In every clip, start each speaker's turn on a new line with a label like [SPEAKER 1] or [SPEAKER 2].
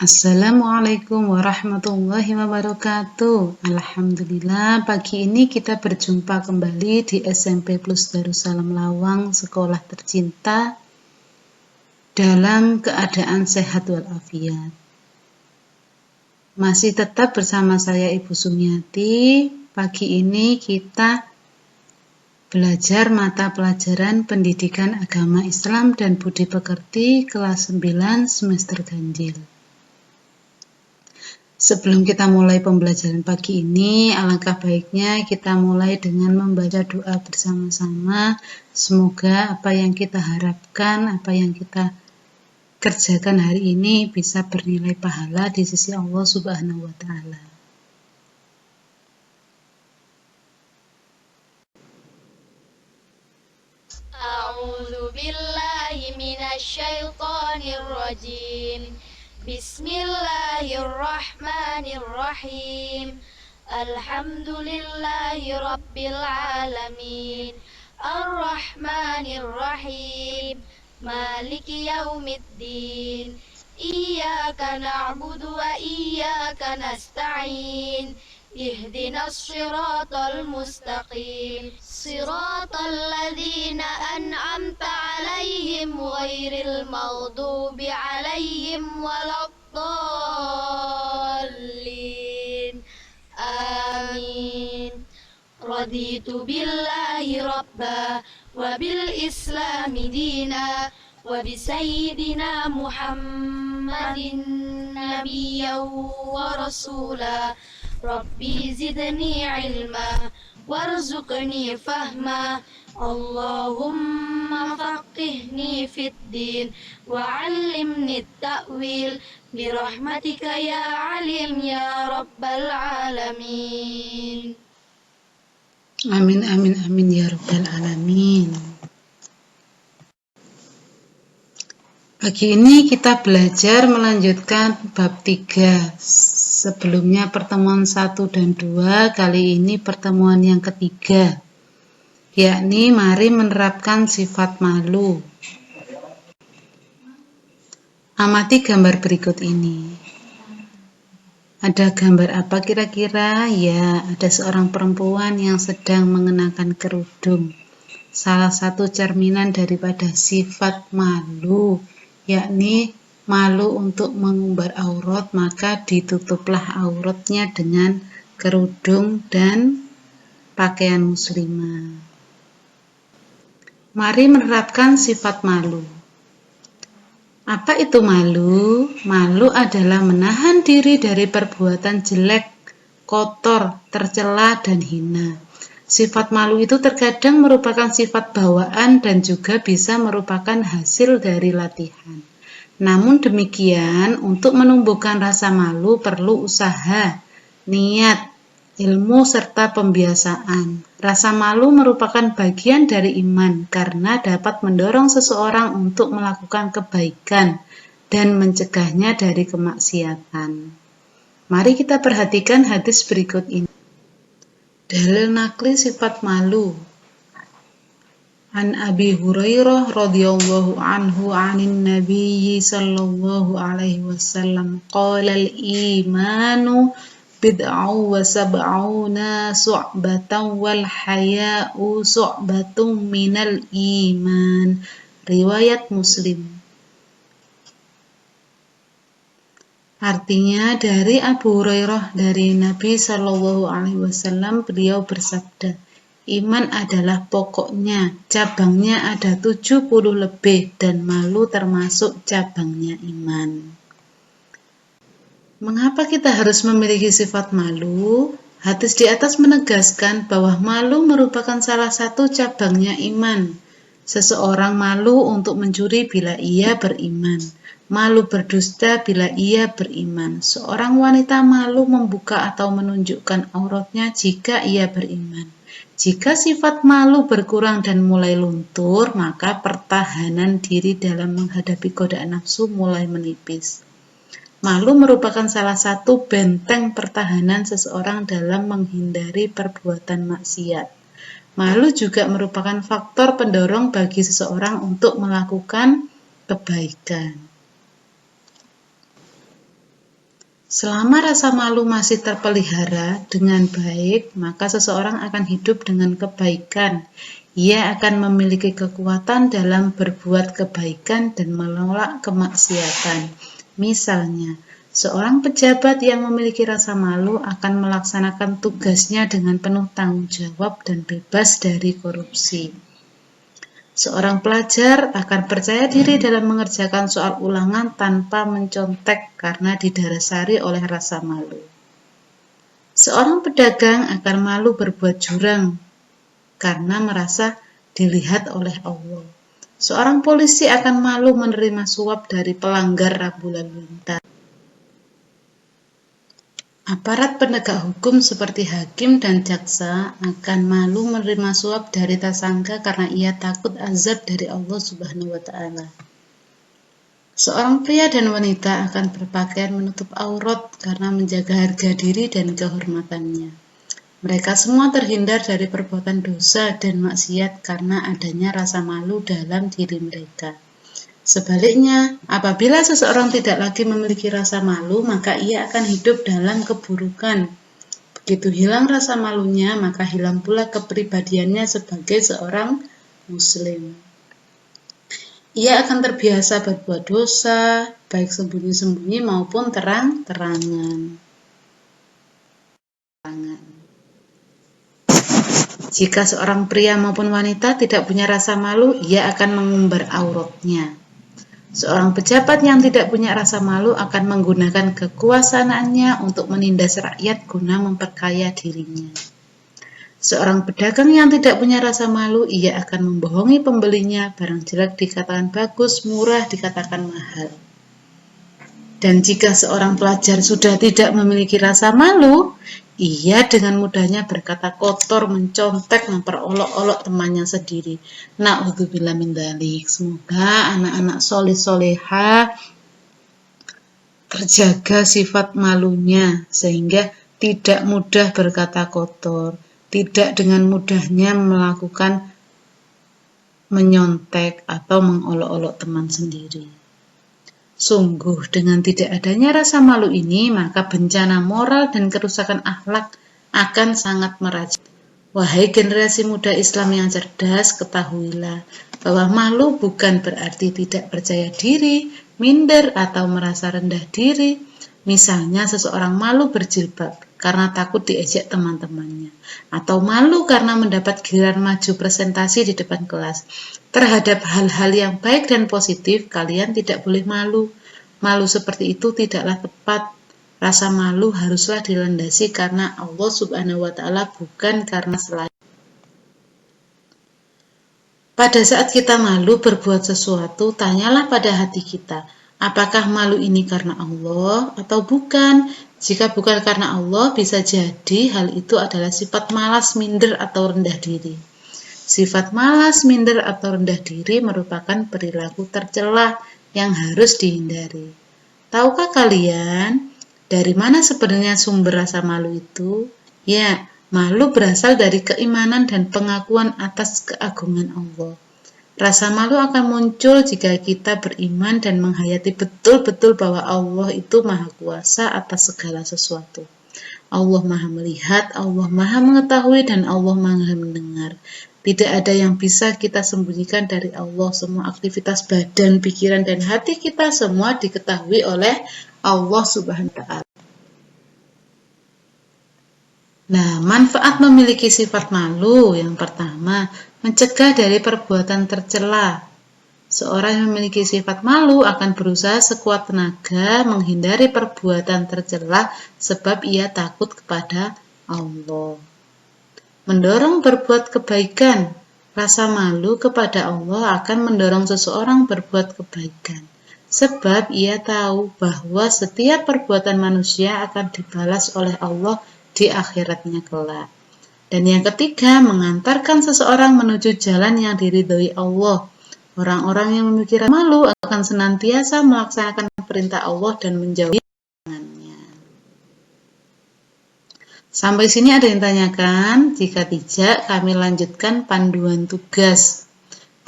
[SPEAKER 1] Assalamualaikum warahmatullahi wabarakatuh. Alhamdulillah, pagi ini kita berjumpa kembali di SMP Plus Darussalam Lawang, sekolah tercinta, dalam keadaan sehat walafiat. Masih tetap bersama saya Ibu Sumiati. Pagi ini kita belajar mata pelajaran Pendidikan Agama Islam dan Budi Pekerti kelas 9 semester ganjil. Sebelum kita mulai pembelajaran pagi ini, alangkah baiknya kita mulai dengan membaca doa bersama-sama. Semoga apa yang kita harapkan, apa yang kita kerjakan hari ini bisa bernilai pahala di sisi Allah Subhanahu wa Ta'ala.
[SPEAKER 2] A'udzu billahi minasy syaithanir rajim. Bismillahirrahmanirrahim. Alhamdulillahi rabbil alamin. Ar-Rahmanir-Rahim. Maliki yaumiddin. Iyyaka na'budu wa iyyaka nasta'in. Ihdinas siratal mustaqim. Siratal ladzina an'amta 'alaihim ghairil maghdubi 'alaihim waladdallin. Amin. Raditu billahi rabba wa bil islami dina wa bi sayyidina Muhammadin nabiyyan wa rasula. Rabbi zidni ilma warzuqni fahma. Allahumma faqihni fid din wa 'allimni at-ta'wil bi rahmatika ya alim ya rabbal alamin.
[SPEAKER 1] Amin, amin, amin ya rabbal alamin. Pagi ini kita belajar melanjutkan bab 3. Sebelumnya pertemuan 1 dan 2, kali ini pertemuan yang ketiga, yakni mari menerapkan sifat malu. Amati gambar berikut ini. Ada gambar apa kira-kira? Ya, ada seorang perempuan yang sedang mengenakan kerudung. Salah satu cerminan daripada sifat malu, yakni malu untuk mengumbar aurat, maka ditutuplah auratnya dengan kerudung dan pakaian muslimah. Mari menerapkan sifat malu. Apa itu malu? Malu adalah menahan diri dari perbuatan jelek, kotor, tercela, dan hina. Sifat malu itu terkadang merupakan sifat bawaan dan juga bisa merupakan hasil dari latihan. Namun demikian, untuk menumbuhkan rasa malu perlu usaha, niat, ilmu, serta pembiasaan. Rasa malu merupakan bagian dari iman karena dapat mendorong seseorang untuk melakukan kebaikan dan mencegahnya dari kemaksiatan. Mari kita perhatikan hadis berikut ini. Dalil nakli sifat malu. An Abi Hurairah radhiyallahu anhu 'anil Nabi sallallahu alaihi wasallam qala al-imanu bid'u wa sab'una su'batan wal haya'u su'batun minal iman. Riwayat Muslim. Artinya dari Abu Hurairah dari Nabi sallallahu alaihi wasallam, beliau bersabda, iman adalah pokoknya, cabangnya ada 70 lebih dan malu termasuk cabangnya iman. Mengapa kita harus memiliki sifat malu? Hadis di atas menegaskan bahwa malu merupakan salah satu cabangnya iman. Seseorang malu untuk mencuri bila ia beriman. Malu berdusta bila ia beriman. Seorang wanita malu membuka atau menunjukkan auratnya jika ia beriman. Jika sifat malu berkurang dan mulai luntur, maka pertahanan diri dalam menghadapi godaan nafsu mulai menipis. Malu merupakan salah satu benteng pertahanan seseorang dalam menghindari perbuatan maksiat. Malu juga merupakan faktor pendorong bagi seseorang untuk melakukan kebaikan. Selama rasa malu masih terpelihara dengan baik, maka seseorang akan hidup dengan kebaikan. Ia akan memiliki kekuatan dalam berbuat kebaikan dan menolak kemaksiatan. Misalnya, seorang pejabat yang memiliki rasa malu akan melaksanakan tugasnya dengan penuh tanggung jawab dan bebas dari korupsi. Seorang pelajar akan percaya diri dalam mengerjakan soal ulangan tanpa mencontek karena didasari oleh rasa malu. Seorang pedagang akan malu berbuat curang karena merasa dilihat oleh Allah. Seorang polisi akan malu menerima suap dari pelanggar lalu lintas. Aparat penegak hukum seperti hakim dan jaksa akan malu menerima suap dari tersangka karena ia takut azab dari Allah Subhanahu wa Ta'ala. Seorang pria dan wanita akan berpakaian menutup aurat karena menjaga harga diri dan kehormatannya. Mereka semua terhindar dari perbuatan dosa dan maksiat karena adanya rasa malu dalam diri mereka. Sebaliknya, apabila seseorang tidak lagi memiliki rasa malu, maka ia akan hidup dalam keburukan. Begitu hilang rasa malunya, maka hilang pula kepribadiannya sebagai seorang muslim. Ia akan terbiasa berbuat dosa, baik sembunyi-sembunyi maupun terang-terangan. Jika seorang pria maupun wanita tidak punya rasa malu, ia akan mengumbar auratnya. Seorang pejabat yang tidak punya rasa malu akan menggunakan kekuasaannya untuk menindas rakyat guna memperkaya dirinya. Seorang pedagang yang tidak punya rasa malu, ia akan membohongi pembelinya, barang jelek dikatakan bagus, murah dikatakan mahal. Dan jika seorang pelajar sudah tidak memiliki rasa malu, ia dengan mudahnya berkata kotor, mencontek, memperolok-olok temannya sendiri. Na'udzubillah min dzalik. Semoga anak-anak soleh-soleha terjaga sifat malunya sehingga tidak mudah berkata kotor, tidak dengan mudahnya melakukan menyontek atau mengolok-olok teman sendiri. Sungguh, dengan tidak adanya rasa malu ini, maka bencana moral dan kerusakan akhlak akan sangat merajat. Wahai generasi muda Islam yang cerdas, ketahuilah bahwa malu bukan berarti tidak percaya diri, minder, atau merasa rendah diri. Misalnya, seseorang malu berjilbab karena takut diejek teman-temannya, atau malu karena mendapat giliran maju presentasi di depan kelas. Terhadap hal-hal yang baik dan positif, kalian tidak boleh malu. Malu seperti itu tidaklah tepat. Rasa malu haruslah dilandasi karena Allah Subhanahu wa Ta'ala, bukan karena selain. Pada saat kita malu berbuat sesuatu, tanyalah pada hati kita, apakah malu ini karena Allah atau bukan? Jika bukan karena Allah, bisa jadi hal itu adalah sifat malas, minder, atau rendah diri. Sifat malas, minder, atau rendah diri merupakan perilaku tercela yang harus dihindari. Tahukah kalian dari mana sebenarnya sumber rasa malu itu? Ya, malu berasal dari keimanan dan pengakuan atas keagungan Allah. Rasa malu akan muncul jika kita beriman dan menghayati betul-betul bahwa Allah itu Maha Kuasa atas segala sesuatu. Allah Maha melihat, Allah Maha mengetahui, dan Allah Maha mendengar. Tidak ada yang bisa kita sembunyikan dari Allah. Semua aktivitas badan, pikiran, dan hati kita semua diketahui oleh Allah Subhanahu wa Ta'ala. Nah, manfaat memiliki sifat malu yang pertama, mencegah dari perbuatan tercela. Seorang yang memiliki sifat malu akan berusaha sekuat tenaga menghindari perbuatan tercela sebab ia takut kepada Allah. Mendorong berbuat kebaikan. Rasa malu kepada Allah akan mendorong seseorang berbuat kebaikan. Sebab ia tahu bahwa setiap perbuatan manusia akan dibalas oleh Allah di akhiratnya kelak. Dan yang ketiga, mengantarkan seseorang menuju jalan yang diridhoi Allah. Orang-orang yang memiliki rasa malu akan senantiasa melaksanakan perintah Allah dan menjauhi larangannya. Sampai sini ada yang tanyakan? Jika tidak, kami lanjutkan panduan tugas.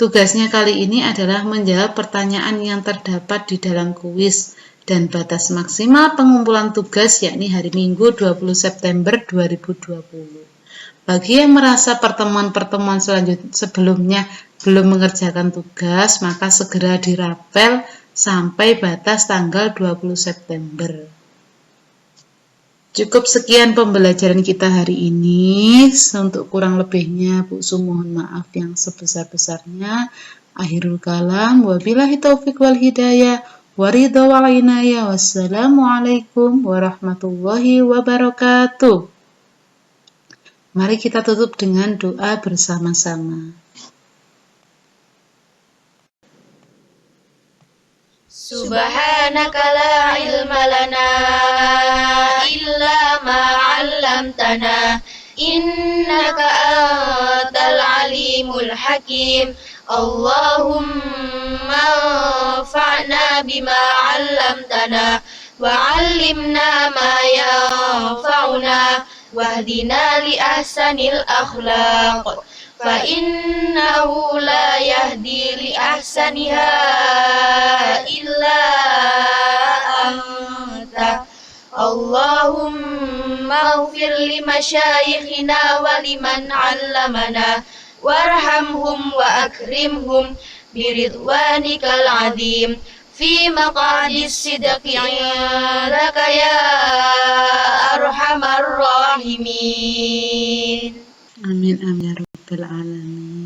[SPEAKER 1] Tugasnya kali ini adalah menjawab pertanyaan yang terdapat di dalam kuis. dan batas maksimal pengumpulan tugas yakni hari Minggu 20 September 2020. Bagi yang merasa pertemuan-pertemuan sebelumnya belum mengerjakan tugas, maka segera dirapel sampai batas tanggal 20 September. Cukup sekian pembelajaran kita hari ini. Untuk kurang lebihnya, Bu Su mohon maaf yang sebesar-besarnya. Akhirul kalam, wabillahi taufiq wal hidayah, waridha wal inayah, wassalamualaikum warahmatullahi wabarakatuh. Mari kita tutup dengan doa bersama-sama.
[SPEAKER 2] Subhanaka la ilma lana illa ma 'allamtana innaka antal alimul hakim. Allahumma anfa'na bima 'allamtana wa 'allimna ma yanfa'una wahdina li ahsanil akhlaq fa innahu la yahdi li ahsaniha illa anta. Allahumma ighfir li masyayikhina wa liman 'allamana warhamhum wa akrimhum biridwanikal 'azim fi maq'adis sidqi 'indaka ya arhamar rahimin.
[SPEAKER 1] Amin amin ya rabbal alamin.